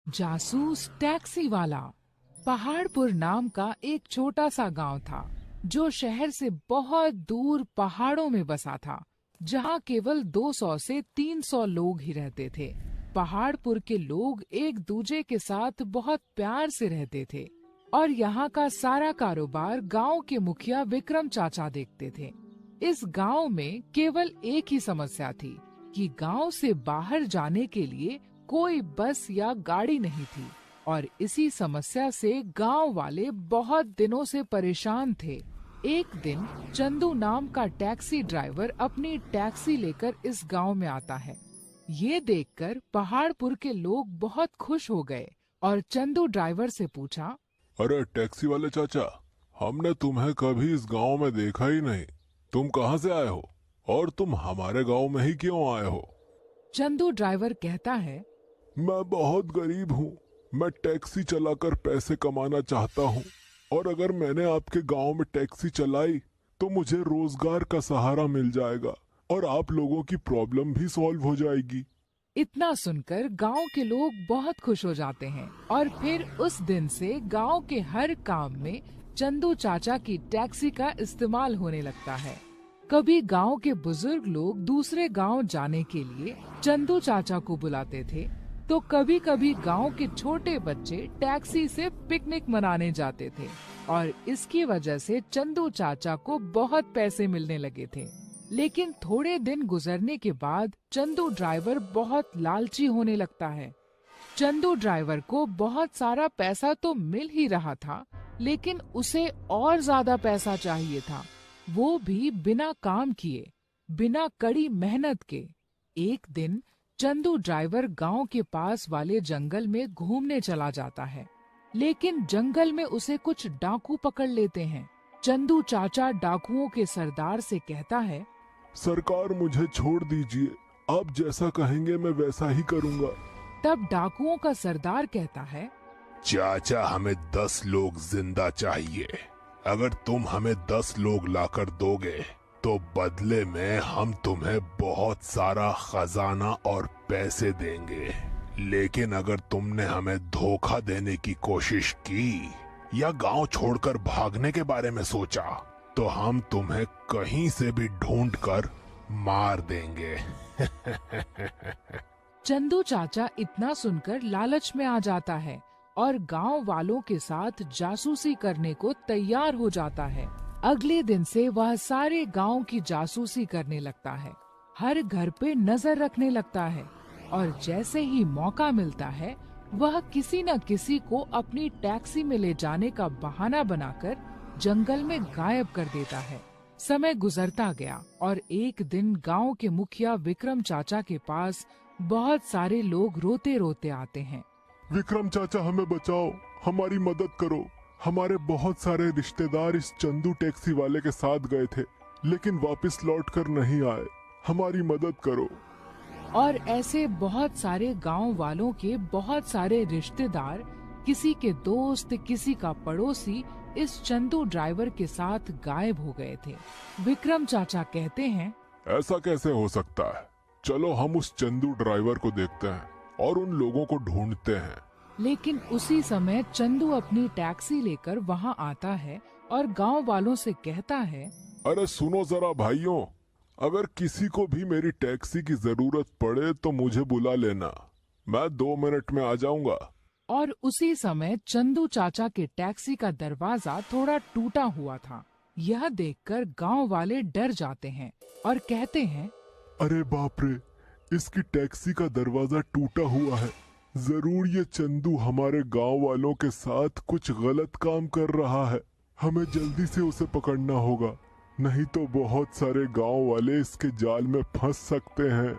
जासूस टैक्सी वाला। पहाड़पुर नाम का एक छोटा सा गांव था जो शहर से बहुत दूर पहाड़ों में बसा था, जहां केवल 200 से 300 लोग ही रहते थे। पहाड़पुर के लोग एक दूजे के साथ बहुत प्यार से रहते थे और यहाँ का सारा कारोबार गांव के मुखिया विक्रम चाचा देखते थे। इस गांव में केवल एक ही समस्या थी कि गांव से बाहर जाने के लिए कोई बस या गाड़ी नहीं थी और इसी समस्या से गांव वाले बहुत दिनों से परेशान थे। एक दिन चंदू नाम का टैक्सी ड्राइवर अपनी टैक्सी लेकर इस गांव में आता है। ये देखकर पहाड़पुर के लोग बहुत खुश हो गए और चंदू ड्राइवर से पूछा, अरे टैक्सी वाले चाचा, हमने तुम्हें कभी इस गांव में देखा ही नहीं। तुम कहां से आए हो और तुम हमारे गांव में ही क्यों आए हो? चंदू ड्राइवर कहता है, मैं बहुत गरीब हूँ। मैं टैक्सी चलाकर पैसे कमाना चाहता हूँ और अगर मैंने आपके गांव में टैक्सी चलाई तो मुझे रोजगार का सहारा मिल जाएगा और आप लोगों की प्रॉब्लम भी सॉल्व हो जाएगी। इतना सुनकर गांव के लोग बहुत खुश हो जाते हैं और फिर उस दिन से गांव के हर काम में चंदू चाचा की टैक्सी का इस्तेमाल होने लगता है। कभी गांव के बुजुर्ग लोग दूसरे गांव जाने के लिए चंदू चाचा को बुलाते थे, तो कभी कभी गांव के छोटे बच्चे टैक्सी से पिकनिक मनाने जाते थे और इसकी वजह से चंदू चाचा को बहुत पैसे मिलने लगे थे। लेकिन थोड़े दिन गुजरने के बाद चंदू ड्राइवर बहुत लालची होने लगता है। चंदू ड्राइवर को बहुत सारा पैसा तो मिल ही रहा था, लेकिन उसे और ज्यादा पैसा चाहिए था, वो भी बिना काम किए, बिना कड़ी मेहनत के। एक दिन चंदू ड्राइवर गांव के पास वाले जंगल में घूमने चला जाता है, लेकिन जंगल में उसे कुछ डाकू पकड़ लेते हैं। चंदू चाचा डाकुओं के सरदार से कहता है, सरकार मुझे छोड़ दीजिए, आप जैसा कहेंगे मैं वैसा ही करूँगा। तब डाकुओं का सरदार कहता है, चाचा हमें 10 लोग जिंदा चाहिए। अगर तुम हमें 10 लोग लाकर दोगे तो बदले में हम तुम्हें बहुत सारा खजाना और पैसे देंगे। लेकिन अगर तुमने हमें धोखा देने की कोशिश की या गांव छोड़कर भागने के बारे में सोचा तो हम तुम्हें कहीं से भी ढूंढकर मार देंगे। चंदू चाचा इतना सुनकर लालच में आ जाता है और गांव वालों के साथ जासूसी करने को तैयार हो जाता है। अगले दिन से वह सारे गांव की जासूसी करने लगता है, हर घर पे नजर रखने लगता है और जैसे ही मौका मिलता है वह किसी न किसी को अपनी टैक्सी में ले जाने का बहाना बनाकर जंगल में गायब कर देता है। समय गुजरता गया और एक दिन गांव के मुखिया विक्रम चाचा के पास बहुत सारे लोग रोते रोते आते हैं। विक्रम चाचा हमें बचाओ, हमारी मदद करो। हमारे बहुत सारे रिश्तेदार इस चंदू टैक्सी वाले के साथ गए थे लेकिन वापस लौट कर नहीं आए, हमारी मदद करो। और ऐसे बहुत सारे गांव वालों के बहुत सारे रिश्तेदार, किसी के दोस्त, किसी का पड़ोसी इस चंदू ड्राइवर के साथ गायब हो गए थे। विक्रम चाचा कहते हैं, ऐसा कैसे हो सकता है? चलो हम उस चंदू ड्राइवर को देखते हैं और उन लोगों को ढूंढते हैं। लेकिन उसी समय चंदू अपनी टैक्सी लेकर वहां आता है और गांव वालों से कहता है, अरे सुनो जरा भाइयों, अगर किसी को भी मेरी टैक्सी की जरूरत पड़े तो मुझे बुला लेना, मैं 2 मिनट में आ जाऊंगा। और उसी समय चंदू चाचा के टैक्सी का दरवाजा थोड़ा टूटा हुआ था। यह देखकर गांव वाले डर जाते हैं और कहते हैं, अरे बाप रे, इसकी टैक्सी का दरवाजा टूटा हुआ है। जरूर ये चंदू हमारे गांव वालों के साथ कुछ गलत काम कर रहा है। हमें जल्दी से उसे पकड़ना होगा, नहीं तो बहुत सारे गांव वाले इसके जाल में फंस सकते हैं।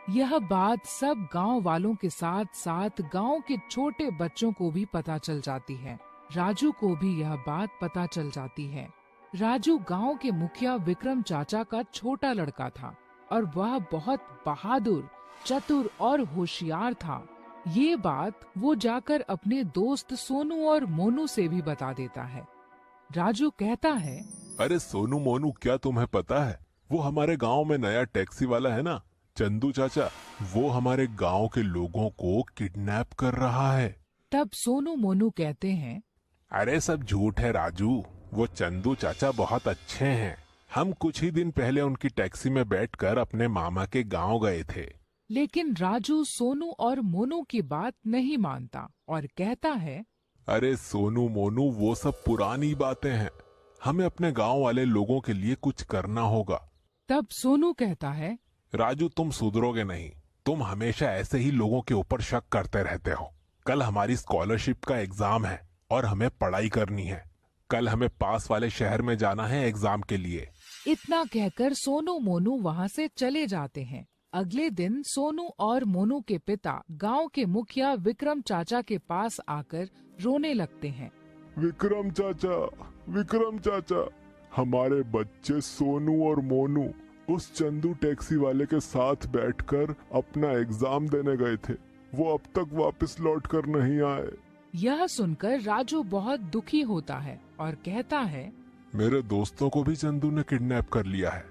यह बात सब गांव वालों के साथ साथ गांव के छोटे बच्चों को भी पता चल जाती है। राजू को भी यह बात पता चल जाती है। राजू गांव के मुखिया विक्रम चाचा का छोटा लड़का था और वह बहुत बहादुर, चतुर और होशियार था। ये बात वो जाकर अपने दोस्त सोनू और मोनू से भी बता देता है। राजू कहता है, अरे सोनू मोनू, क्या तुम्हें पता है वो हमारे गांव में नया टैक्सी वाला है ना, चंदू चाचा, वो हमारे गांव के लोगों को किडनैप कर रहा है। तब सोनू मोनू कहते हैं, अरे सब झूठ है राजू, वो चंदू चाचा बहुत अच्छे हैं। हम कुछ ही दिन पहले उनकी टैक्सी में बैठकर अपने मामा के गांव गए थे। लेकिन राजू सोनू और मोनू की बात नहीं मानता और कहता है, अरे सोनू मोनू, वो सब पुरानी बातें हैं। हमें अपने गांव वाले लोगों के लिए कुछ करना होगा। तब सोनू कहता है, राजू, तुम सुधरोगे नहीं। तुम हमेशा ऐसे ही लोगों के ऊपर शक करते रहते हो। कल हमारी स्कॉलरशिप का एग्जाम है और हमें पढ़ाई करनी है। कल हमें पास वाले शहर में जाना है एग्जाम के लिए। इतना कहकर सोनू मोनू वहाँ से चले जाते हैं। अगले दिन सोनू और मोनू के पिता गांव के मुखिया विक्रम चाचा के पास आकर रोने लगते हैं। विक्रम चाचा, हमारे बच्चे सोनू और मोनू उस चंदू टैक्सी वाले के साथ बैठकर अपना एग्जाम देने गए थे। वो अब तक वापस लौट कर नहीं आए। यह सुनकर राजू बहुत दुखी होता है और कहता है, मेरे दोस्तों को भी चंदू ने किडनैप कर लिया है।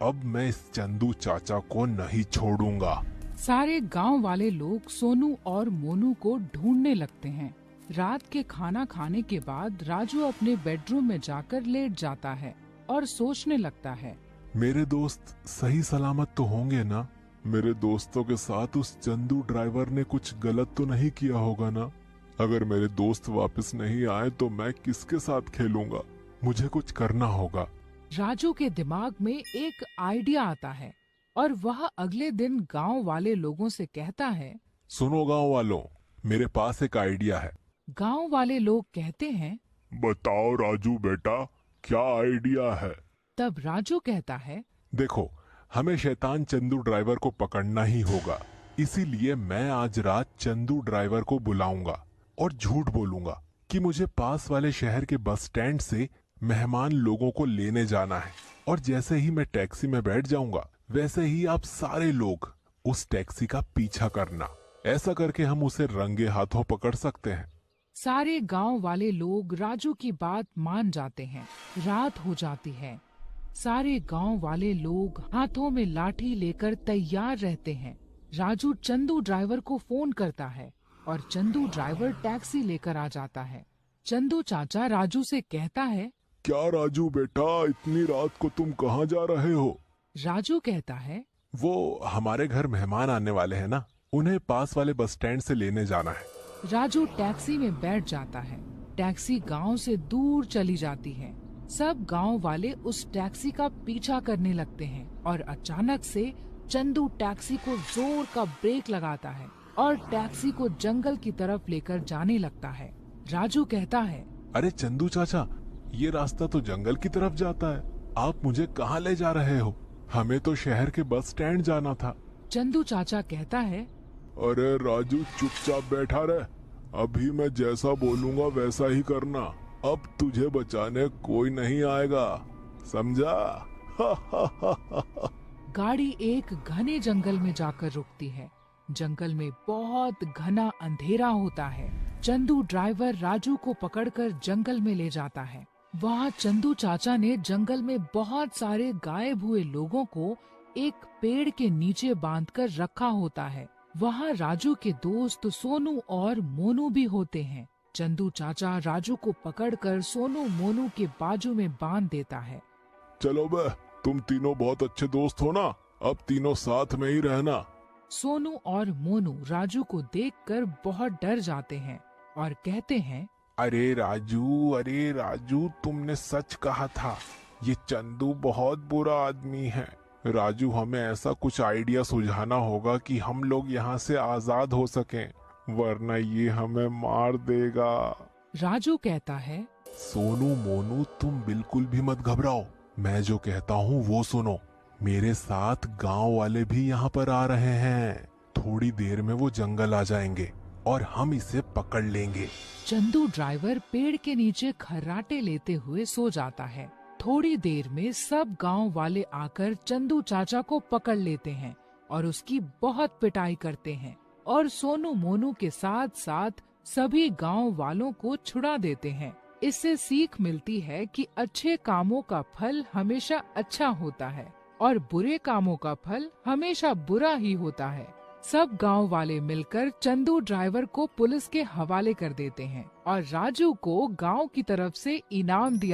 अब मैं इस चंदू चाचा को नहीं छोड़ूंगा। सारे गांव वाले लोग सोनू और मोनू को ढूंढने लगते हैं। रात के खाना खाने के बाद राजू अपने बेडरूम में जाकर लेट जाता है और सोचने लगता है, मेरे दोस्त सही सलामत तो होंगे ना? मेरे दोस्तों के साथ उस चंदू ड्राइवर ने कुछ गलत तो नहीं किया होगा ना? अगर मेरे दोस्त वापस नहीं आए तो मैं किसके साथ खेलूंगा? मुझे कुछ करना होगा। राजू के दिमाग में एक आइडिया आता है और वह अगले दिन गांव वाले लोगों से कहता है, सुनो गांव वालों, मेरे पास एक आइडिया है। गांव वाले लोग कहते हैं, बताओ राजू बेटा, क्या आइडिया है? तब राजू कहता है, देखो, हमें शैतान चंदू ड्राइवर को पकड़ना ही होगा। इसीलिए मैं आज रात चंदू ड्राइवर को बुलाऊंगा और झूठ बोलूंगा कि मुझे पास वाले शहर के बस स्टैंड से मेहमान लोगों को लेने जाना है। और जैसे ही मैं टैक्सी में बैठ जाऊंगा, वैसे ही आप सारे लोग उस टैक्सी का पीछा करना। ऐसा करके हम उसे रंगे हाथों पकड़ सकते हैं। सारे गांव वाले लोग राजू की बात मान जाते हैं। रात हो जाती है। सारे गांव वाले लोग हाथों में लाठी लेकर तैयार रहते हैं। राजू चंदू ड्राइवर को फोन करता है और चंदू ड्राइवर टैक्सी लेकर आ जाता है। चंदू चाचा राजू से कहता है, क्या राजू बेटा, इतनी रात को तुम कहाँ जा रहे हो? राजू कहता है, वो हमारे घर मेहमान आने वाले हैं ना, उन्हें पास वाले बस स्टैंड से लेने जाना है। राजू टैक्सी में बैठ जाता है। टैक्सी गांव से दूर चली जाती है। सब गांव वाले उस टैक्सी का पीछा करने लगते हैं और अचानक से चंदू टैक्सी को जोर का ब्रेक लगाता है और टैक्सी को जंगल की तरफ लेकर जाने लगता है। राजू कहता है, अरे चंदू चाचा, ये रास्ता तो जंगल की तरफ जाता है। आप मुझे कहाँ ले जा रहे हो? हमें तो शहर के बस स्टैंड जाना था। चंदू चाचा कहता है, अरे राजू, चुपचाप बैठा रह। अभी मैं जैसा बोलूँगा वैसा ही करना। अब तुझे बचाने कोई नहीं आएगा, समझा? गाड़ी एक घने जंगल में जाकर रुकती है। जंगल में बहुत घना अंधेरा होता है। चंदू ड्राइवर राजू को पकड़कर जंगल में ले जाता है। वहाँ चंदू चाचा ने जंगल में बहुत सारे गायब हुए लोगों को एक पेड़ के नीचे बांधकर रखा होता है। वहाँ राजू के दोस्त सोनू और मोनू भी होते हैं। चंदू चाचा राजू को पकड़कर सोनू मोनू के बाजू में बांध देता है। चलो बे, तुम तीनों बहुत अच्छे दोस्त हो ना, अब तीनों साथ में ही रहना। सोनू और मोनू राजू को देखकर बहुत डर जाते हैं और कहते हैं, अरे राजू, तुमने सच कहा था। ये चंदू बहुत बुरा आदमी है। राजू, हमें ऐसा कुछ आइडिया सुझाना होगा कि हम लोग यहाँ से आजाद हो सकें, वरना ये हमें मार देगा। राजू कहता है, सोनू मोनू, तुम बिल्कुल भी मत घबराओ। मैं जो कहता हूँ वो सुनो। मेरे साथ गांव वाले भी यहाँ पर आ रहे हैं। थोड़ी देर में वो जंगल आ जाएंगे और हम इसे पकड़ लेंगे। चंदू ड्राइवर पेड़ के नीचे खर्राटे लेते हुए सो जाता है। थोड़ी देर में सब गांव वाले आकर चंदू चाचा को पकड़ लेते हैं और उसकी बहुत पिटाई करते हैं और सोनू मोनू के साथ साथ सभी गांव वालों को छुड़ा देते हैं। इससे सीख मिलती है कि अच्छे कामों का फल हमेशा अच्छा होता है और बुरे कामों का फल हमेशा बुरा ही होता है। सब गांव वाले मिलकर चंदू ड्राइवर को पुलिस के हवाले कर देते हैं और राजू को गांव की तरफ से इनाम दिया